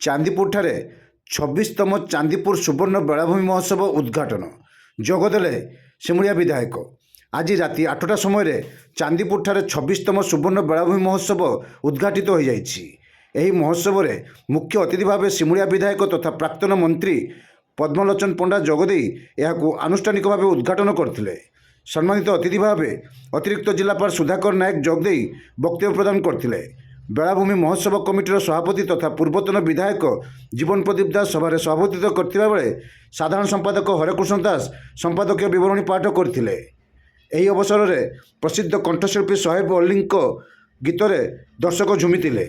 ଚାନ୍ଦିପୁରଠାରେ 26ତମ ଚାନ୍ଦିପୁର ସୁବର୍ଣ୍ଣ ବେଳାଭୂମି ମହୋତ୍ସବ ଉଦ୍ଘାଟନ ଯୋଗଦେଲେ ସିମୁଳିଆ ବିଧାୟକ। ଆଜି ରାତି 8ଟା ସମୟରେ ଚାନ୍ଦିପୁରଠାରେ 26ତମ ସୁବର୍ଣ୍ଣ ବେଳାଭୂମି ମହୋତ୍ସବ ଉଦ୍ଘାଟିତ ହୋଇଯାଇଛି। ଏହି ମହୋତ୍ସବରେ ମୁଖ୍ୟ ଅତିଥି ଭାବେ ସିମୁଳିଆ ବିଧାୟକ ତଥା ପ୍ରାକ୍ତନ ମନ୍ତ୍ରୀ ପଦ୍ମଲୋଚନ ପଣ୍ଡା ଯୋଗଦେଇ ଏହାକୁ ଆନୁଷ୍ଠାନିକ ଭାବେ ଉଦ୍ଘାଟନ କରିଥିଲେ। ସମ୍ମାନିତ ଅତିଥି ଭାବେ ଅତିରିକ୍ତ ଜିଲ୍ଲାପାଳ ସୁଧାକର ନାୟକ ଯୋଗଦେଇ ବକ୍ତବ୍ୟ ପ୍ରଦାନ କରିଥିଲେ। ବେଳାଭୂମି ମହୋତ୍ସବ କମିଟିର ସଭାପତି ତଥା ପୂର୍ବତନ ବିଧାୟକ ଜୀବନ ପ୍ରଦୀପ ଦାସ ସଭାରେ ସଭାପତିତ୍ୱ କରିଥିବା ବେଳେ ସାଧାରଣ ସମ୍ପାଦକ ହରେକୃଷ୍ଣ ଦାସ ସମ୍ପାଦକୀୟ ବିବରଣୀ ପାଠ କରିଥିଲେ। ଏହି ଅବସରରେ ପ୍ରସିଦ୍ଧ କଣ୍ଠଶିଳ୍ପୀ ସୋହେବ ଅଲ୍ଲୀଙ୍କ ଗୀତରେ ଦର୍ଶକ ଝୁମିଥିଲେ।